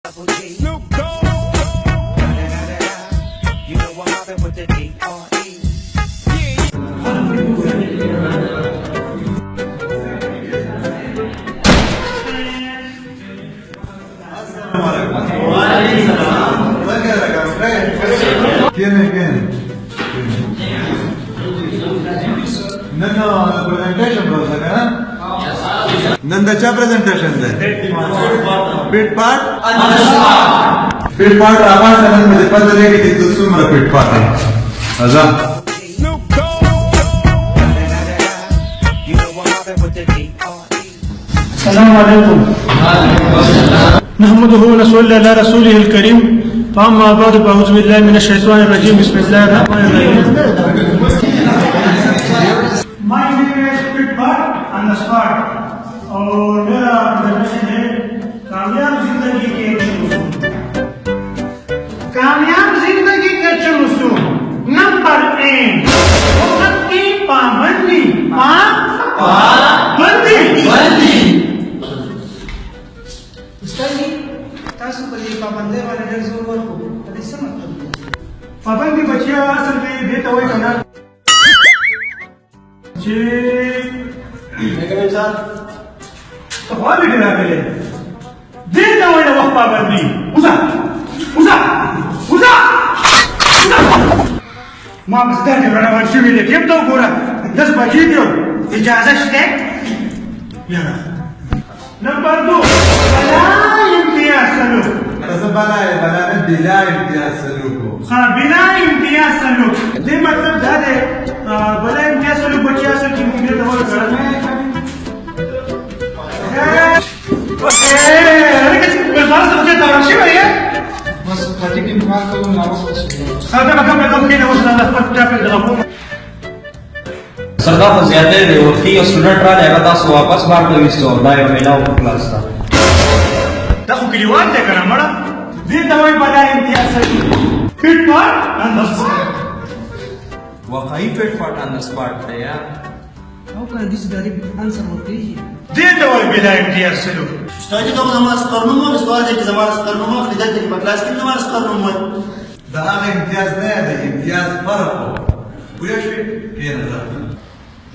Snoop Dogg. You know what happened with the D.R.E. ¿Quién? No, presentation bro, ¿sabes? Nandacha presentation de. Pit part? Pit part आवाज़ समझ में पता चलेगी कि तू सुन रहा pit part है. आजा. Snoop Dogg. You know what happened with the D.R.E. السلام عليكم. نحمده ونصلي على رسوله الكريم. فأما بعد فأعوذ بالله من الشيطان الرجيم. بسم الله الرحمن الرحيم. My name is Pit Part on the spot. और मेरा प्रेजेंटेशन है कामयाब जिंदगी के उसूल. कामयाब जिंदगी के उसूल. नंबर 1 वक्त की पाबंदी. पाबंदी. استني تاسو په دې پابندۍ باندې ډېر زور ورکړو په دې څه مطلب دی पाबंदी बचिया असल में दे तो वही करना जी लेकिन सर तो बहुत भी गिरा पहले दे तो वही वक्त पाबंदी उसा ما بستنى انا ما شو لك يبدو كوره الناس بجيبوا اجازه شتك يلا نمبر 2 بلا امتياز سلوك ऐसा बना ने बिला इम्तियाज सलूक हो. बिना इम्तियाज सलूक दे मतलब दादे बला इम्तियाज सलूक बच्चे असल की मुझे तो वो घर में अरे कैसे बेजार से मुझे तराशी है ये بس خاطر دې ما کوم نه وسه هذا ما كان كده وصلنا لفتره في الغفور सरदा को ज्यादा दे वक्ती और स्टूडेंट را لګا تاسو واپس بار ته وستو دا یو میلاو کلاس تا دا خو کلیوان ته کنه مړه دې ته وای بلا امتیاز سلوک فټ پار انداز واقعي فټ پټ ان سپاٹ ته یا او کنه دې څه انسر ورکړي دې ته وای بلا امتیاز سلوک استاذ ته زموږ قانون مو استاد چې زموږ قانون مو خدای ته په کلاس کې زموږ قانون مو ده هغه امتیاز نه ده امتیاز فرق हो. ویا شو کېنه ده.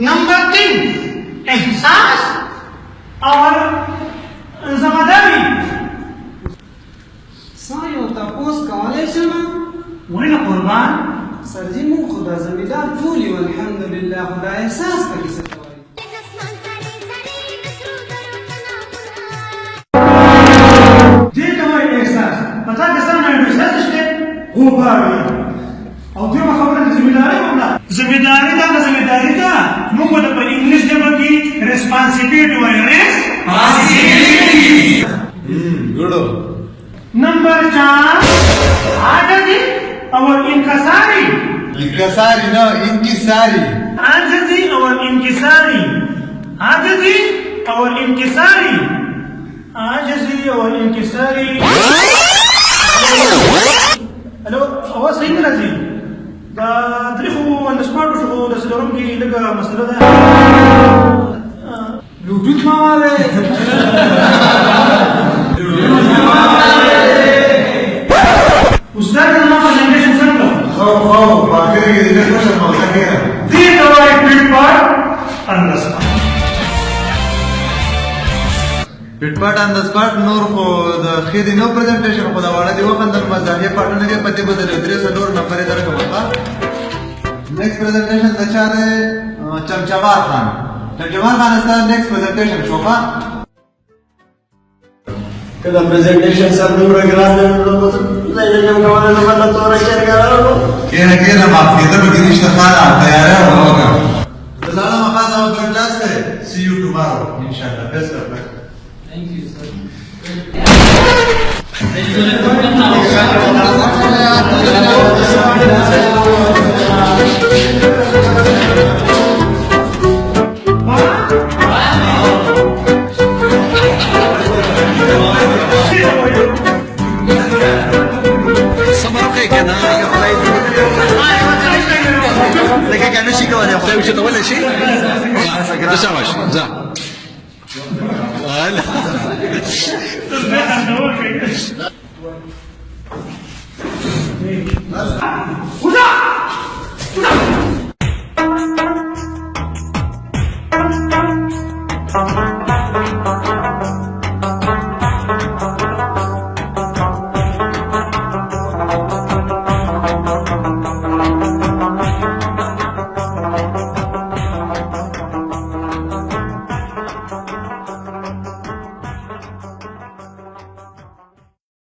نمبر 3 احساس और ज़िम्मेदारी سایو تاسو کولای شم وين قربان سرجی مو خدا زمیدار ټول یو الحمدلله خدا احساس پکې څه کوي دې ته وایي احساس پتا که څنګه احساس شته غوباري او دې خبره د ذمہداري وکړه ذمہداري دا موږ د په انګلیش ژبه کې ریسپانسیبিলিټي وایو ریسپانسیبিলিټي गुडो. नंबर 4 आजादी और इनकसारी इनकसारी ना इनकिसारी. आजादी और इनकसारी आजादी और इनकसारी आजादी और इनकसारी الو هو صحيح راځي دا درخو ان سپارټ شو د سلورم کې لګه مسله ده بلوټوث ما واره استاد ما جنریشن څنګه خو باخر کې دې څه څه موضوع کېره. دې دوای پټ پار انداز Pit part on the spot نور خو د خېدي نو پریزنټیشن خو دا وړه دی وخندل مزاحیه پټونه کې پته بدلې درې سلور نمبر یې درکو وتا. نیکست پریزنټیشن د چا ده چمچمار خان. چمچمار خان ستاسو نیکست پریزنټیشن شوفا. کله پریزنټیشن سم نو پروګرام نه زه یې کوم کولای نو مطلب تور یې کړو کېنه ما کېده به نشته خاله تیارې وکړه. زړه مخاطه او کلاس ہے. See you tomorrow inshallah. Best of luck. مش ولا شيء تشاوش زا هلا کوي